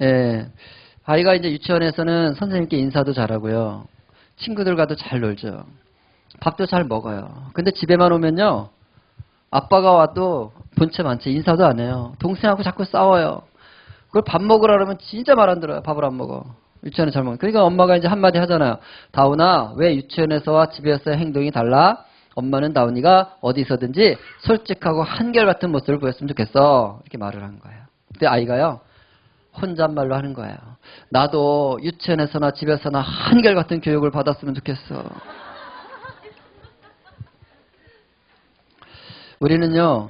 예. 아이가 이제 유치원에서는 선생님께 인사도 잘하고요. 친구들과도 잘 놀죠. 밥도 잘 먹어요. 근데 집에만 오면요. 아빠가 와도 본체 많지 인사도 안 해요. 동생하고 자꾸 싸워요. 그걸 밥 먹으라 그러면 진짜 말 안 들어요. 밥을 안 먹어. 유치원에 잘 먹어. 그러니까 엄마가 이제 한마디 하잖아요. 다운아, 왜 유치원에서와 집에서의 행동이 달라? 엄마는 다운이가 어디서든지 솔직하고 한결같은 모습을 보였으면 좋겠어. 이렇게 말을 한 거예요. 근데 아이가요. 혼잣말로 하는 거예요. 나도 유치원에서나 집에서나 한결같은 교육을 받았으면 좋겠어. 우리는요.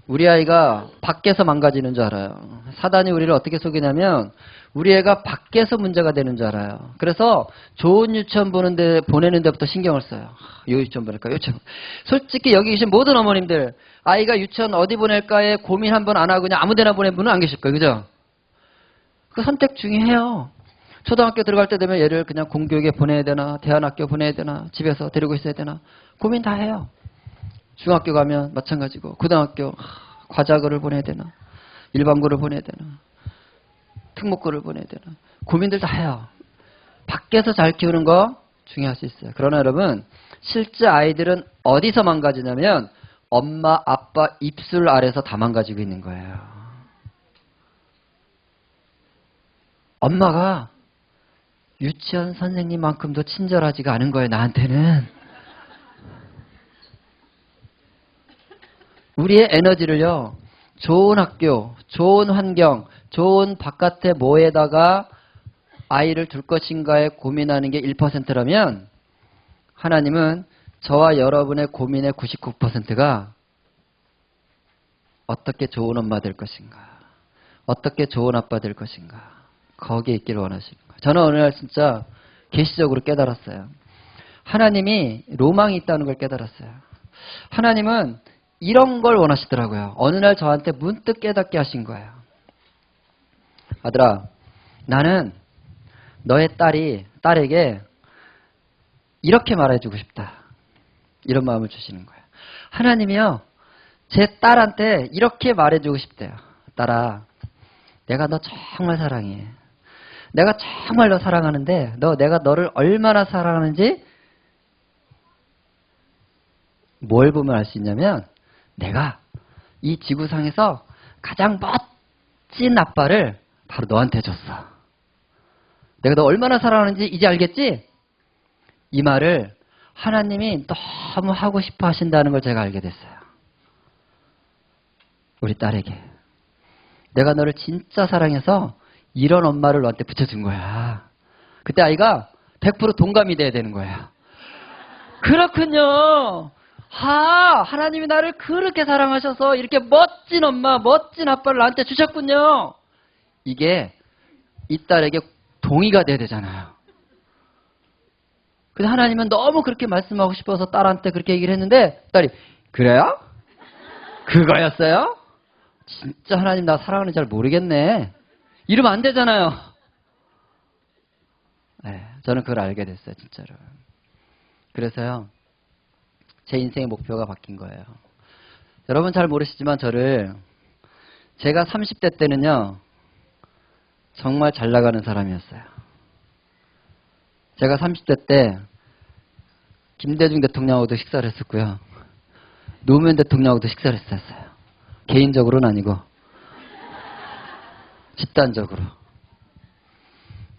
우리 아이가 밖에서 망가지는 줄 알아요. 사단이 우리를 어떻게 속이냐면 우리 애가 밖에서 문제가 되는 줄 알아요. 그래서 좋은 유치원 보내는 데부터 신경을 써요. 요 유치원 보낼까? 유치원. 솔직히 여기 계신 모든 어머님들 아이가 유치원 어디 보낼까에 고민 한번 안 하고 그냥 아무 데나 보낸 분은 안 계실 거예요. 그죠? 그 선택 중요해요. 초등학교 들어갈 때 되면 얘를 그냥 공교육에 보내야 되나 대안학교 보내야 되나 집에서 데리고 있어야 되나 고민 다 해요. 중학교 가면 마찬가지고 고등학교 과자고를 보내야 되나 일반고를 보내야 되나 특목고를 보내야 되나 고민들 다 해요. 밖에서 잘 키우는 거 중요할 수 있어요. 그러나 여러분 실제 아이들은 어디서 망가지냐면 엄마 아빠 입술 아래서 다 망가지고 있는 거예요. 엄마가 유치원 선생님만큼도 친절하지가 않은 거예요. 나한테는. 우리의 에너지를요. 좋은 학교, 좋은 환경, 좋은 바깥의 뭐에다가 아이를 둘 것인가에 고민하는 게 1%라면 하나님은 저와 여러분의 고민의 99%가 어떻게 좋은 엄마 될 것인가, 어떻게 좋은 아빠 될 것인가 거기에 있기를 원하시는 거예요. 저는 어느 날 진짜 계시적으로 깨달았어요. 하나님이 로망이 있다는 걸 깨달았어요. 하나님은 이런 걸 원하시더라고요. 어느 날 저한테 문득 깨닫게 하신 거예요. 아들아, 나는 너의 딸에게 이렇게 말해주고 싶다. 이런 마음을 주시는 거예요. 하나님이요, 제 딸한테 이렇게 말해주고 싶대요. 딸아, 내가 너 정말 사랑해. 내가 정말 너 사랑하는데 내가 너를 얼마나 사랑하는지 뭘 보면 알 수 있냐면 내가 이 지구상에서 가장 멋진 아빠를 바로 너한테 줬어. 내가 너 얼마나 사랑하는지 이제 알겠지? 이 말을 하나님이 너무 하고 싶어 하신다는 걸 제가 알게 됐어요. 우리 딸에게. 내가 너를 진짜 사랑해서 이런 엄마를 너한테 붙여준 거야. 그때 아이가 100% 동감이 돼야 되는 거야. 그렇군요. 하나님이 나를 그렇게 사랑하셔서 이렇게 멋진 엄마, 멋진 아빠를 나한테 주셨군요. 이게 이 딸에게 동의가 돼야 되잖아요. 근데 하나님은 너무 그렇게 말씀하고 싶어서 딸한테 그렇게 얘기를 했는데 딸이 그래요? 그거였어요? 진짜 하나님 나 사랑하는지 잘 모르겠네. 이러면 안 되잖아요. 네, 저는 그걸 알게 됐어요. 진짜로. 그래서요. 제 인생의 목표가 바뀐 거예요. 여러분 잘 모르시지만 제가 30대 때는요. 정말 잘 나가는 사람이었어요. 제가 30대 때 김대중 대통령하고도 식사를 했었고요. 노무현 대통령하고도 식사를 했었어요. 개인적으로는 아니고 집단적으로.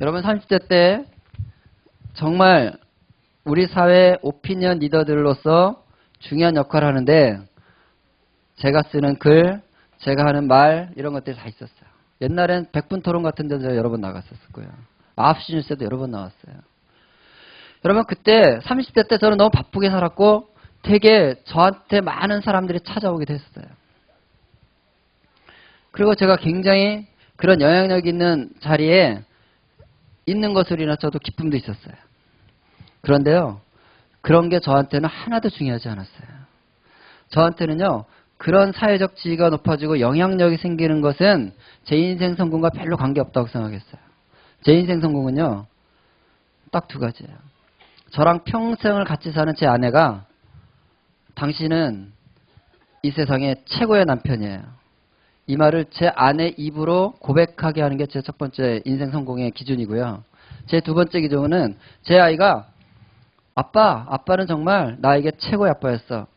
여러분 30대 때 정말 우리 사회 오피니언 리더들로서 중요한 역할을 하는데 제가 쓰는 글, 제가 하는 말 이런 것들이 다 있었어요. 옛날엔 100분 토론 같은 데도 여러 번 나갔었고요. 9시 뉴스에도 여러 번 나왔어요. 여러분 그때 30대 때 저는 너무 바쁘게 살았고 되게 저한테 많은 사람들이 찾아오기도 했어요. 그리고 제가 굉장히 그런 영향력 있는 자리에 있는 것으로 인해 저도 기쁨도 있었어요. 그런데요. 그런 게 저한테는 하나도 중요하지 않았어요. 저한테는요. 그런 사회적 지위가 높아지고 영향력이 생기는 것은 제 인생 성공과 별로 관계없다고 생각했어요. 제 인생 성공은요. 딱 두 가지예요. 저랑 평생을 같이 사는 제 아내가 당신은 이 세상의 최고의 남편이에요. 이 말을 제 아내 입으로 고백하게 하는 게 제 첫 번째 인생 성공의 기준이고요. 제 두 번째 기준은 제 아이가 아빠는 정말 나에게 최고의 아빠였어.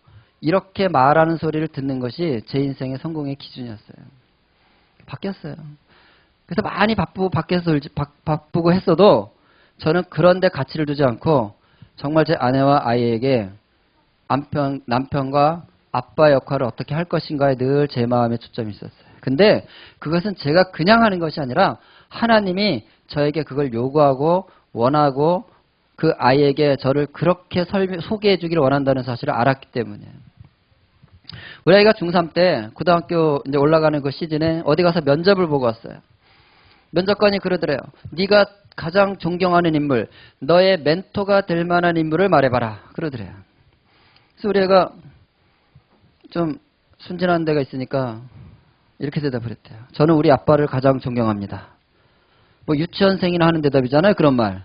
이렇게 말하는 소리를 듣는 것이 제 인생의 성공의 기준이었어요. 바뀌었어요. 그래서 많이 바쁘고 했어도 저는 그런 데 가치를 두지 않고 정말 제 아내와 아이에게 남편과 아빠 역할을 어떻게 할 것인가에 늘 제 마음에 초점이 있었어요. 근데 그것은 제가 그냥 하는 것이 아니라 하나님이 저에게 그걸 요구하고 원하고 그 아이에게 저를 그렇게 소개해 주기를 원한다는 사실을 알았기 때문에. 우리 아이가 중3 때 고등학교 이제 올라가는 그 시즌에 어디 가서 면접을 보고 왔어요. 면접관이 그러더래요. 네가 가장 존경하는 인물, 너의 멘토가 될 만한 인물을 말해봐라. 그러더래요. 그래서 우리 애가 좀 순진한 데가 있으니까 이렇게 대답을 했대요. 저는 우리 아빠를 가장 존경합니다. 뭐 유치원생이나 하는 대답이잖아요. 그런 말.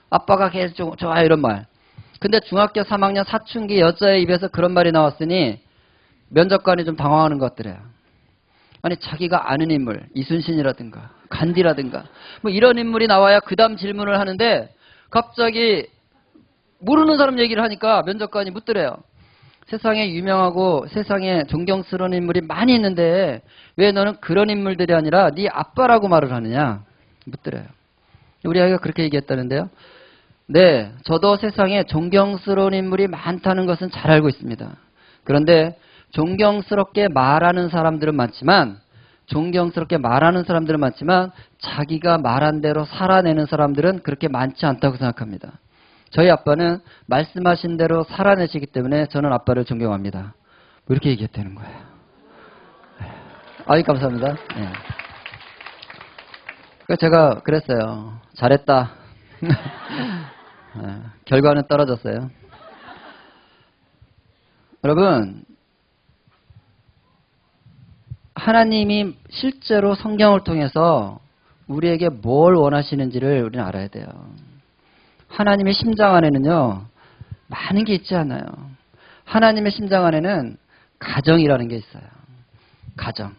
아빠가 제일 좋아요. 이런 말. 근데 중학교 3학년 사춘기 여자의 입에서 그런 말이 나왔으니 면접관이 좀 당황하는 것 같더래요. 아니 자기가 아는 인물, 이순신이라든가 간디라든가 뭐 이런 인물이 나와야 그 다음 질문을 하는데 갑자기 모르는 사람 얘기를 하니까 면접관이 묻더래요. 세상에 유명하고 세상에 존경스러운 인물이 많이 있는데 왜 너는 그런 인물들이 아니라 네 아빠라고 말을 하느냐 묻더래요. 우리 아이가 그렇게 얘기했다는데요. 네, 저도 세상에 존경스러운 인물이 많다는 것은 잘 알고 있습니다. 그런데 존경스럽게 말하는 사람들은 많지만 자기가 말한 대로 살아내는 사람들은 그렇게 많지 않다고 생각합니다. 저희 아빠는 말씀하신 대로 살아내시기 때문에 저는 아빠를 존경합니다. 뭐 이렇게 얘기했다는 거예요. 아이 감사합니다. 네. 제가 그랬어요. 잘했다. 결과는 떨어졌어요. 여러분, 하나님이 실제로 성경을 통해서 우리에게 뭘 원하시는지를 우리는 알아야 돼요. 하나님의 심장 안에는요, 많은 게 있지 않아요. 하나님의 심장 안에는 가정이라는 게 있어요. 가정.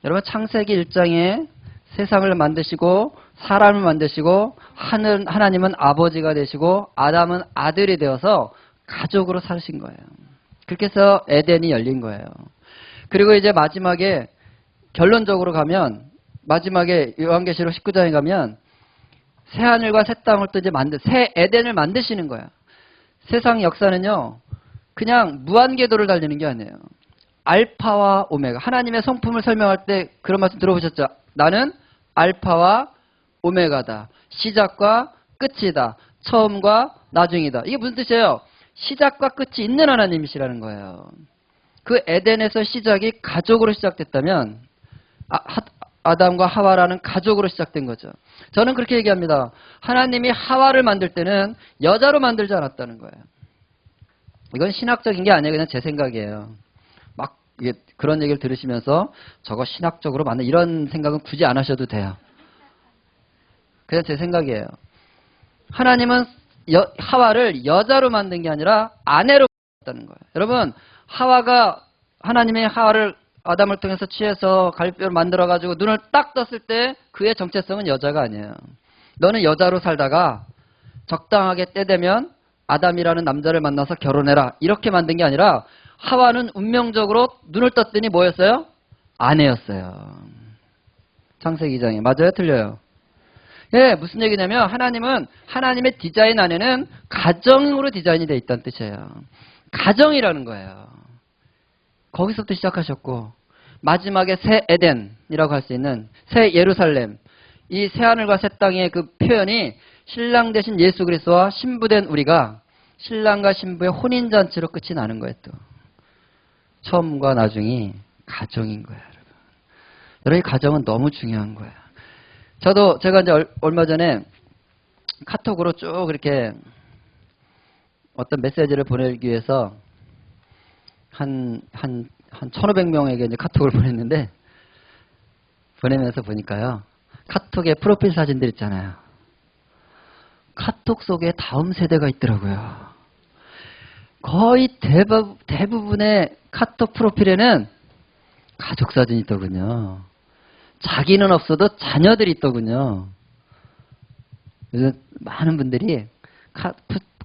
여러분, 창세기 1장에 세상을 만드시고 사람을 만드시고 하나님은 아버지가 되시고 아담은 아들이 되어서 가족으로 사신 거예요. 그렇게 해서 에덴이 열린 거예요. 그리고 이제 마지막에 결론적으로 가면 마지막에 요한계시록 19장에 가면 새 하늘과 새 땅을 또 이제 새 에덴을 만드시는 거예요. 세상 역사는요, 그냥 무한궤도를 달리는 게 아니에요. 알파와 오메가. 하나님의 성품을 설명할 때 그런 말씀 들어보셨죠? 나는 알파와 오메가다. 시작과 끝이다. 처음과 나중이다. 이게 무슨 뜻이에요? 시작과 끝이 있는 하나님이시라는 거예요. 그 에덴에서 시작이 가족으로 시작됐다면 아담과 하와라는 가족으로 시작된 거죠. 저는 그렇게 얘기합니다. 하나님이 하와를 만들 때는 여자로 만들지 않았다는 거예요. 이건 신학적인 게 아니에요. 그냥 제 생각이에요. 막 그런 얘기를 들으시면서 저거 신학적으로 맞나 이런 생각은 굳이 안 하셔도 돼요. 그냥 제 생각이에요. 하나님은 하와를 여자로 만든 게 아니라 아내로 만들었다는 거예요. 여러분, 하나님의 하와를 아담을 통해서 취해서 갈비뼈를 만들어가지고 눈을 딱 떴을 때 그의 정체성은 여자가 아니에요. 너는 여자로 살다가 적당하게 때 되면 아담이라는 남자를 만나서 결혼해라. 이렇게 만든 게 아니라 하와는 운명적으로 눈을 떴더니 뭐였어요? 아내였어요. 창세기 2장에. 맞아요? 틀려요? 예, 무슨 얘기냐면 하나님은 하나님의 디자인 안에는 가정으로 디자인이 되어 있다는 뜻이에요. 가정이라는 거예요. 거기서부터 시작하셨고 마지막에 새 에덴이라고 할 수 있는 새 예루살렘, 이 새 하늘과 새 땅의 그 표현이 신랑 되신 예수 그리스도와 신부된 우리가 신랑과 신부의 혼인잔치로 끝이 나는 거예요. 또 처음과 나중이 가정인 거예요. 여러분, 이 가정은 너무 중요한 거예요. 제가 이제 얼마 전에 카톡으로 쭉 이렇게 어떤 메시지를 보내기 위해서 한 1,500명에게 이제 카톡을 보냈는데, 보내면서 보니까요, 카톡에 프로필 사진들 있잖아요. 카톡 속에 다음 세대가 있더라고요. 거의 대부분의 카톡 프로필에는 가족 사진이 있더군요. 자기는 없어도 자녀들이 있더군요. 그래서 많은 분들이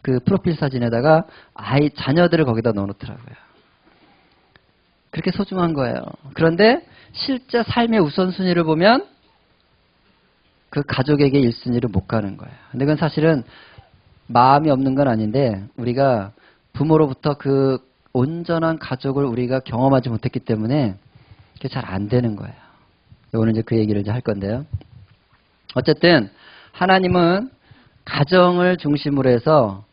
그 프로필 사진에다가 자녀들을 거기다 넣어놓더라고요. 그렇게 소중한 거예요. 그런데 실제 삶의 우선순위를 보면 그 가족에게 1순위를 못 가는 거예요. 근데 그건 사실은 마음이 없는 건 아닌데 우리가 부모로부터 그 온전한 가족을 우리가 경험하지 못했기 때문에 그게 잘 안 되는 거예요. 오늘 이제 그 얘기를 이제 할 건데요. 어쨌든 하나님은 가정을 중심으로 해서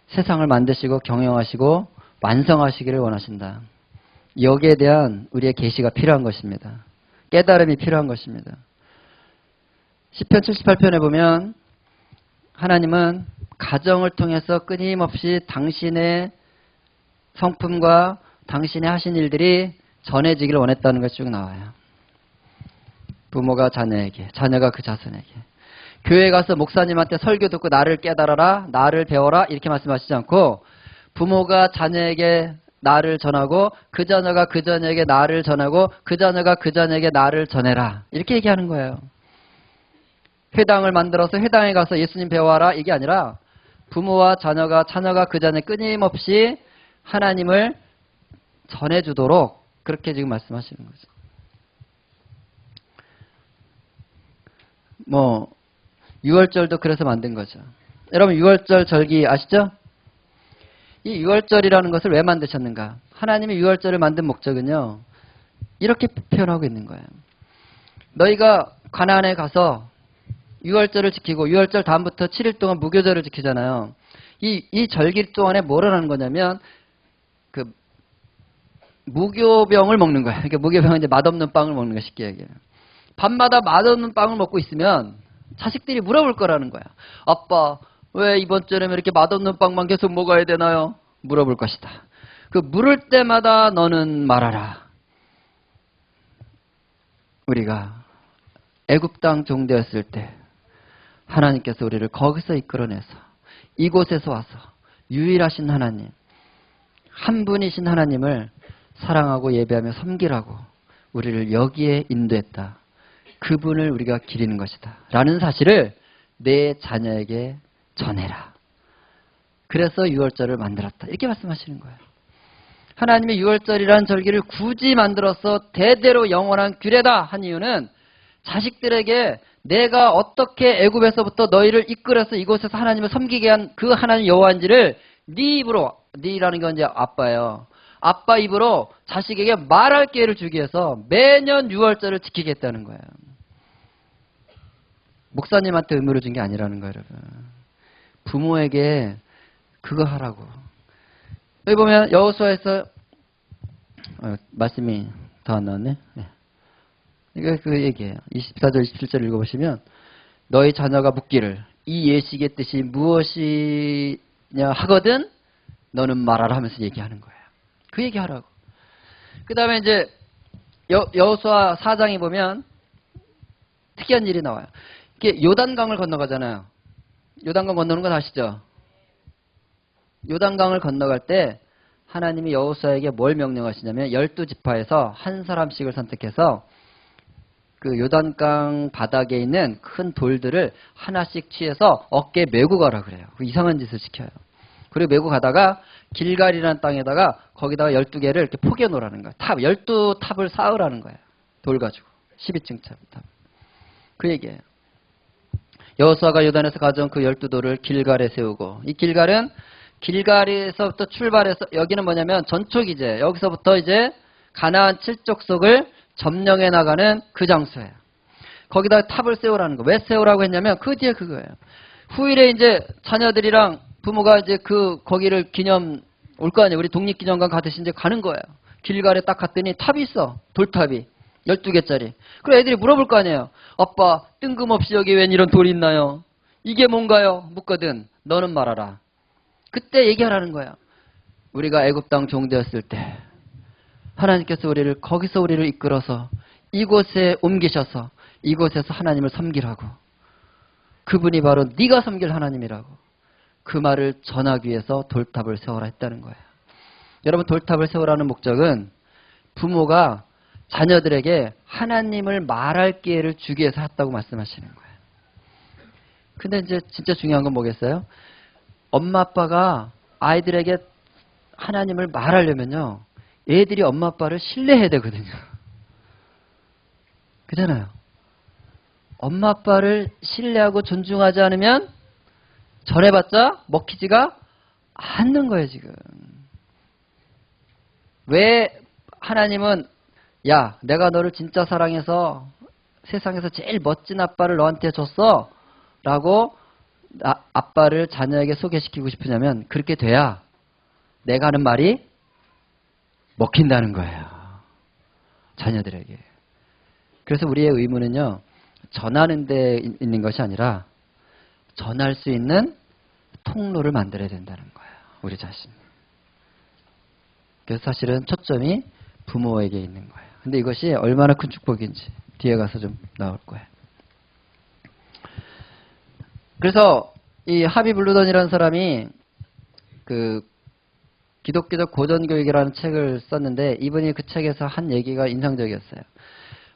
세상을 만드시고 경영하시고 완성하시기를 원하신다. 여기에 대한 우리의 계시가 필요한 것입니다. 깨달음이 필요한 것입니다. 시편 78편에 보면 하나님은 가정을 통해서 끊임없이 당신의 성품과 당신의 하신 일들이 전해지기를 원했다는 것이 쭉 나와요. 부모가 자녀에게, 자녀가 그 자손에게. 교회 가서 목사님한테 설교 듣고 나를 깨달아라, 나를 배워라 이렇게 말씀하시지 않고 부모가 자녀에게 나를 전하고 그 자녀가 그 자녀에게 나를 전하고 그 자녀가 그 자녀에게 나를 전해라 이렇게 얘기하는 거예요. 회당을 만들어서 회당에 가서 예수님 배워라 이게 아니라 부모와 자녀가 그 자녀에 끊임없이 하나님을 전해주도록 그렇게 지금 말씀하시는 거죠. 뭐 6월절도 그래서 만든 거죠. 여러분 6월절 절기 아시죠? 이 6월절이라는 것을 왜 만드셨는가? 하나님이 6월절을 만든 목적은요. 이렇게 표현하고 있는 거예요. 너희가 가나안에 가서 6월절을 지키고 6월절 다음부터 7일 동안 무교절을 지키잖아요. 이 절기 동안에 뭘 하는 거냐면 그 무교병을 먹는 거예요. 그러니까 무교병은 이제 맛없는 빵을 먹는 거 쉽게 얘기해요. 밤마다 맛없는 빵을 먹고 있으면 자식들이 물어볼 거라는 거야. 아빠, 왜 이번 주에는 이렇게 맛없는 빵만 계속 먹어야 되나요? 물어볼 것이다. 그 물을 때마다 너는 말하라. 우리가 애굽 땅 종되었을 때 하나님께서 우리를 거기서 이끌어내서 이곳에서 와서 유일하신 하나님, 한 분이신 하나님을 사랑하고 예배하며 섬기라고 우리를 여기에 인도했다. 그분을 우리가 기리는 것이다. 라는 사실을 내 자녀에게 전해라. 그래서 6월절을 만들었다. 이렇게 말씀하시는 거예요. 하나님의 6월절이라는 절기를 굳이 만들어서 대대로 영원한 규례다 한 이유는 자식들에게 내가 어떻게 애굽에서부터 너희를 이끌어서 이곳에서 하나님을 섬기게 한 그 하나님 여호와인지를 네 입으로, 네라는 건 이제 아빠예요. 아빠 입으로 자식에게 말할 기회를 주기 위해서 매년 6월절을 지키겠다는 거예요. 목사님한테 의무를 준 게 아니라는 거예요, 여러분. 부모에게 그거 하라고. 여기 보면 여호수아에서 말씀이 더 안 나왔네. 네. 이거 그 얘기예요. 24절, 27절 읽어보시면 너희 자녀가 묻기를 이 예식의 뜻이 무엇이냐 하거든 너는 말하라 하면서 얘기하는 거예요. 그 얘기하라고. 그 다음에 이제 여호수아 4장에 보면 특이한 일이 나와요. 이렇게 요단강을 건너가잖아요. 요단강 건너는 건 아시죠? 요단강을 건너갈 때 하나님이 여호수아에게 뭘 명령하시냐면 12지파에서 한 사람씩을 선택해서 그 요단강 바닥에 있는 큰 돌들을 하나씩 취해서 어깨에 메고 가라 그래요. 그 이상한 짓을 시켜요. 그리고 메고 가다가 길갈이라는 땅에다가 거기다가 12개를 이렇게 포개 놓으라는 거예요. 12탑을 쌓으라는 거예요. 돌 가지고 12층 탑. 그 얘기예요. 여호수아가 요단에서 가져온 그 12돌을 길갈에 세우고 이 길갈은 길갈에서부터 출발해서 여기는 뭐냐면 전초기제 여기서부터 이제 가나안 7족속을 점령해 나가는 그 장소예요. 거기다 탑을 세우라는 거. 왜 세우라고 했냐면 그 뒤에 그거예요. 후일에 이제 자녀들이랑 부모가 이제 거기를 기념 올 거 아니에요. 우리 독립기념관 가듯이 이제 가는 거예요. 길갈에 딱 갔더니 탑이 있어. 돌탑이. 12개짜리. 그럼 애들이 물어볼 거 아니에요. 아빠, 뜬금없이 여기 웬 이런 돌이 있나요? 이게 뭔가요? 묻거든. 너는 말하라. 그때 얘기하라는 거야. 우리가 애굽 땅 종되었을 때 하나님께서 거기서 우리를 이끌어서 이곳에 옮기셔서 이곳에서 하나님을 섬기라고. 그분이 바로 네가 섬길 하나님이라고. 그 말을 전하기 위해서 돌탑을 세워라 했다는 거예요. 여러분 돌탑을 세우라는 목적은 부모가 자녀들에게 하나님을 말할 기회를 주기 위해서 했다고 말씀하시는 거예요. 근데 이제 진짜 중요한 건 뭐겠어요? 엄마 아빠가 아이들에게 하나님을 말하려면요, 애들이 엄마 아빠를 신뢰해야 되거든요. 그잖아요. 엄마 아빠를 신뢰하고 존중하지 않으면 전해봤자 먹히지가 않는 거예요, 지금. 왜 하나님은 야, 내가 너를 진짜 사랑해서 세상에서 제일 멋진 아빠를 너한테 줬어 라고 아빠를 자녀에게 소개시키고 싶으냐면, 그렇게 돼야 내가 하는 말이 먹힌다는 거예요, 자녀들에게. 그래서 우리의 의무는요, 전하는 데 있는 것이 아니라 전할 수 있는 통로를 만들어야 된다는 거예요, 우리 자신. 그래서 사실은 초점이 부모에게 있는 거예요. 근데 이것이 얼마나 큰 축복인지 뒤에 가서 좀 나올 거예요. 그래서 이 하비 블루던이라는 사람이 그 기독교적 고전교육이라는 책을 썼는데, 이분이 그 책에서 한 얘기가 인상적이었어요.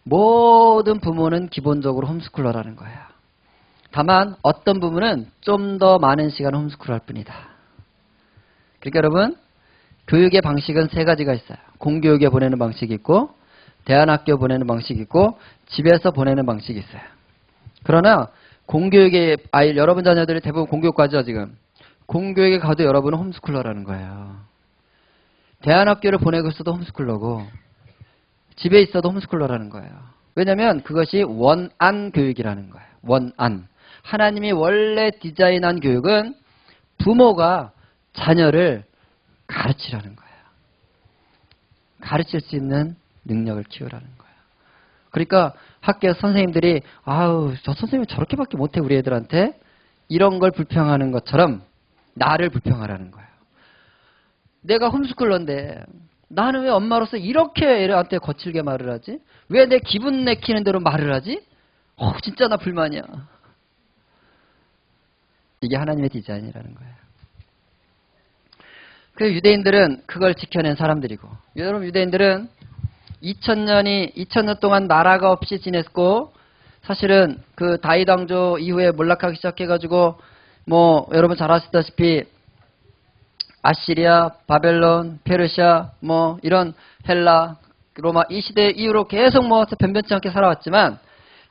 모든 부모는 기본적으로 홈스쿨러라는 거예요. 다만 어떤 부모는 좀 더 많은 시간을 홈스쿨할 뿐이다. 그러니까 여러분, 교육의 방식은 세 가지가 있어요. 공교육에 보내는 방식이 있고, 대안학교 보내는 방식이 있고, 집에서 보내는 방식이 있어요. 그러나 공교육에 여러분 자녀들이 대부분 공교육 가죠, 지금. 공교육에 가도 여러분은 홈스쿨러라는 거예요. 대안학교를 보내고 있어도 홈스쿨러고, 집에 있어도 홈스쿨러라는 거예요. 왜냐하면 그것이 원안 교육이라는 거예요. 원안. 하나님이 원래 디자인한 교육은 부모가 자녀를 가르치라는 거예요. 가르칠 수 있는 능력을 키우라는 거예요. 그러니까 학교에서 선생님들이 아우, 저 선생님이 저렇게밖에 못해 우리 애들한테, 이런 걸 불평하는 것처럼 나를 불평하라는 거예요. 내가 홈스쿨러인데 나는 왜 엄마로서 이렇게 애들한테 거칠게 말을 하지? 왜 내 기분 내키는 대로 말을 하지? 진짜 나 불만이야. 이게 하나님의 디자인이라는 거예요. 그 유대인들은 그걸 지켜낸 사람들이고, 여러분 유대인들은 2000년 동안 나라가 없이 지냈고, 사실은 그 다윗 왕조 이후에 몰락하기 시작해가지고 뭐 여러분 잘 아시다시피 아시리아, 바벨론, 페르시아, 뭐 이런 헬라, 로마 이 시대 이후로 계속 뭐 변변치 않게 살아왔지만,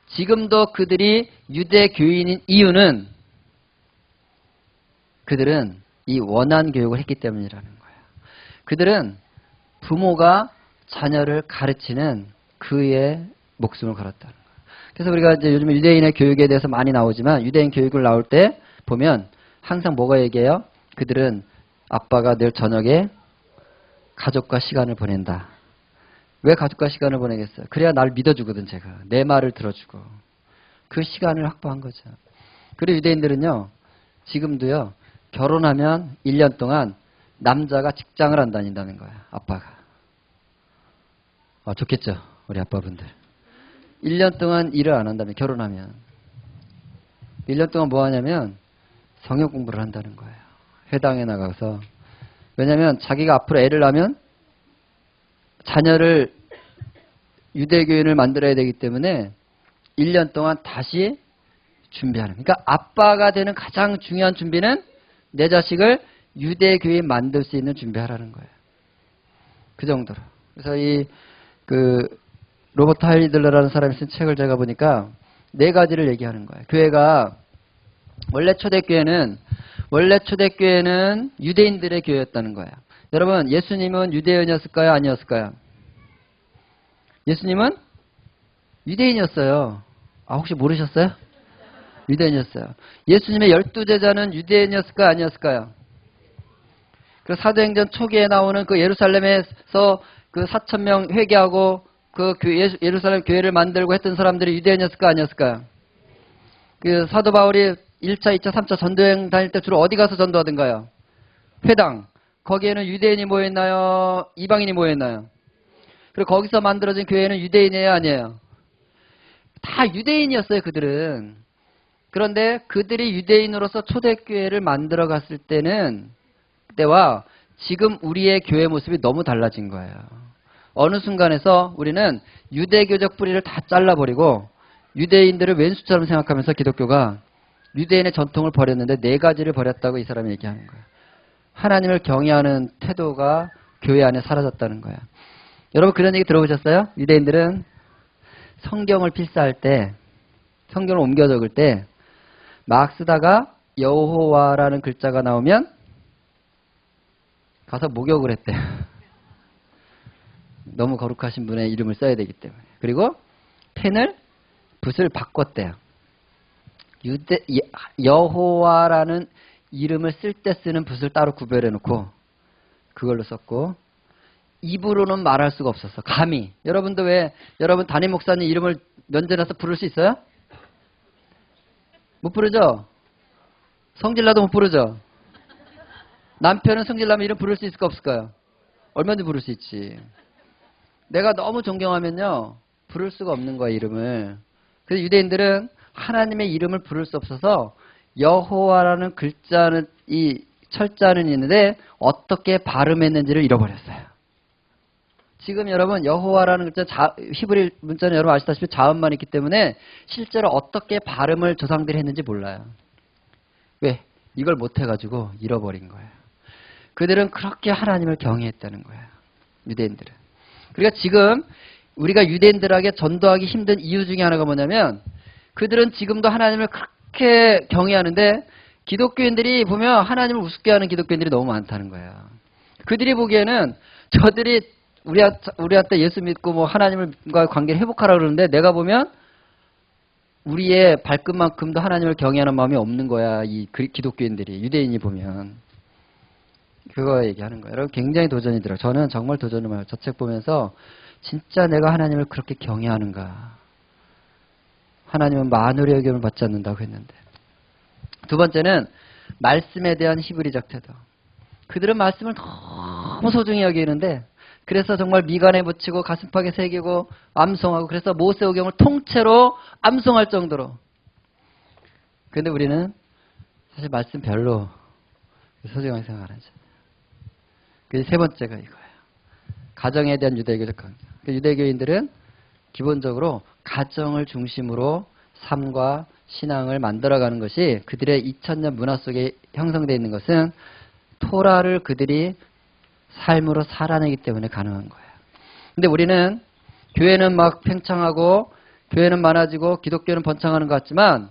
지금도 그들이 유대교인인 이유는 그들은 이 원한 교육을 했기 때문이라는 거예요. 그들은 부모가 자녀를 가르치는 그의 목숨을 걸었다는 거예요. 그래서 우리가 이제 요즘 유대인의 교육에 대해서 많이 나오지만, 유대인 교육을 나올 때 보면 항상 뭐가 얘기해요? 그들은 아빠가 늘 저녁에 가족과 시간을 보낸다. 왜 가족과 시간을 보내겠어요? 그래야 날 믿어주거든, 제가. 내 말을 들어주고. 그 시간을 확보한 거죠. 그리고 유대인들은요, 지금도요, 결혼하면 1년 동안 남자가 직장을 안 다닌다는 거예요, 아빠가. 좋겠죠, 우리 아빠분들. 1년 동안 일을 안 한다면, 결혼하면. 1년 동안 뭐 하냐면 성역 공부를 한다는 거예요. 회당에 나가서. 왜냐하면 자기가 앞으로 애를 낳으면 자녀를 유대교인을 만들어야 되기 때문에 1년 동안 다시 준비하는. 그러니까 아빠가 되는 가장 중요한 준비는 내 자식을 유대교인 만들 수 있는 준비하라는 거예요. 그 정도로. 그래서 로버트 하이들러라는 사람이 쓴 책을 제가 보니까 4가지를 얘기하는 거예요. 교회가 원래 초대교회는 유대인들의 교회였다는 거예요. 여러분, 예수님은 유대인이었을까요? 아니었을까요? 예수님은 유대인이었어요. 혹시 모르셨어요? 유대인이었어요. 예수님의 12제자는 유대인이었을까요? 아니었을까요? 그 사도행전 초기에 나오는 그 예루살렘에서 그 4,000명 회개하고 그 예루살렘 교회를 만들고 했던 사람들이 유대인이었을까요? 아니었을까요? 그 사도 바울이 1차, 2차, 3차 전도여행 다닐 때 주로 어디 가서 전도하던가요? 회당. 거기에는 유대인이 모여있나요? 이방인이 모여있나요? 그리고 거기서 만들어진 교회는 유대인이에요? 아니에요? 다 유대인이었어요, 그들은. 그런데 그들이 유대인으로서 초대교회를 만들어 갔을 때와 지금 우리의 교회 모습이 너무 달라진 거예요. 어느 순간에서 우리는 유대교적 뿌리를 다 잘라버리고 유대인들을 왼수처럼 생각하면서 기독교가 유대인의 전통을 버렸는데 네 가지를 버렸다고 이 사람이 얘기하는 거예요. 하나님을 경외하는 태도가 교회 안에 사라졌다는 거예요. 여러분 그런 얘기 들어보셨어요? 유대인들은 성경을 필사할 때, 성경을 옮겨 적을 때 막 쓰다가 여호와라는 글자가 나오면 가서 목욕을 했대요. 너무 거룩하신 분의 이름을 써야 되기 때문에. 그리고 붓을 바꿨대요. 여호와라는 이름을 쓸 때 쓰는 붓을 따로 구별해 놓고 그걸로 썼고, 입으로는 말할 수가 없었어. 감히. 여러분도 왜 여러분 담임 목사님 이름을 면전에서 부를 수 있어요? 못 부르죠? 성질나도 못 부르죠? 남편은 성질나면 이름 부를 수 있을까 없을까요? 얼마든지 부를 수 있지. 내가 너무 존경하면요 부를 수가 없는 거야 이름을. 그래서 유대인들은 하나님의 이름을 부를 수 없어서 여호와라는 글자는 이 철자는 있는데 어떻게 발음했는지를 잃어버렸어요. 지금 여러분 여호와라는 글자 히브리 문자는 여러분 아시다시피 자음만 있기 때문에 실제로 어떻게 발음을 조상들이 했는지 몰라요. 왜? 이걸 못해가지고 잃어버린 거예요. 그들은 그렇게 하나님을 경외했다는 거예요. 유대인들은. 그러니까 지금 우리가 유대인들에게 전도하기 힘든 이유 중에 하나가 뭐냐면 그들은 지금도 하나님을 그렇게 경외하는데 기독교인들이 보면 하나님을 우습게 하는 기독교인들이 너무 많다는 거예요. 그들이 보기에는 저들이 우리한테 예수 믿고 뭐 하나님과 관계를 회복하라 그러는데 내가 보면 우리의 발끝만큼도 하나님을 경외하는 마음이 없는 거야. 이 기독교인들이, 유대인이 보면. 그거 얘기하는 거예요. 여러분 굉장히 도전이 들어요. 저는 정말 도전을 많이 해요. 저 책 보면서 진짜 내가 하나님을 그렇게 경외하는가. 하나님은 만물의 의견을 받지 않는다고 했는데. 두 번째는 말씀에 대한 히브리적 태도. 그들은 말씀을 너무 소중히 여기는데 그래서 정말 미간에 붙이고 가슴팍에 새기고 암송하고 그래서 모세오경을 통째로 암송할 정도로. 그런데 우리는 사실 말씀 별로 소중하게 생각 안 하죠. 그래서 세 번째가 이거예요. 가정에 대한 유대교적 관계. 유대교인들은 기본적으로 가정을 중심으로 삶과 신앙을 만들어가는 것이 그들의 2000년 문화 속에 형성되어 있는 것은 토라를 그들이 삶으로 살아내기 때문에 가능한 거예요. 근데 우리는 교회는 막 팽창하고 교회는 많아지고 기독교는 번창하는 것 같지만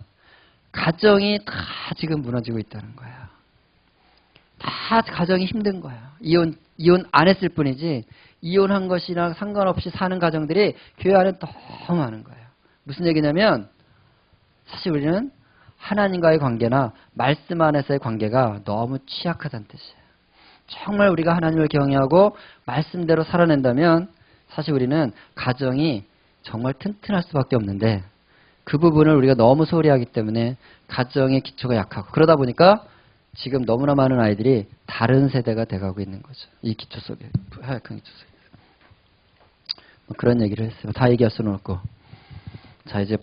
가정이 다 지금 무너지고 있다는 거예요. 다 가정이 힘든 거예요. 이혼 안 했을 뿐이지 이혼한 것이랑 상관없이 사는 가정들이 교회 안에 너무 많은 거예요. 무슨 얘기냐면 사실 우리는 하나님과의 관계나 말씀 안에서의 관계가 너무 취약하다는 뜻이에요. 정말 우리가 하나님을 경외하고 말씀대로 살아낸다면 사실 우리는 가정이 정말 튼튼할 수밖에 없는데 그 부분을 우리가 너무 소홀히 하기 때문에 가정의 기초가 약하고 그러다 보니까 지금 너무나 많은 아이들이 다른 세대가 돼가고 있는 거죠. 이 기초 속에, 하약한 기초 속에. 뭐 그런 얘기를 했어요. 다 얘기할 수는 없고. 자, 이제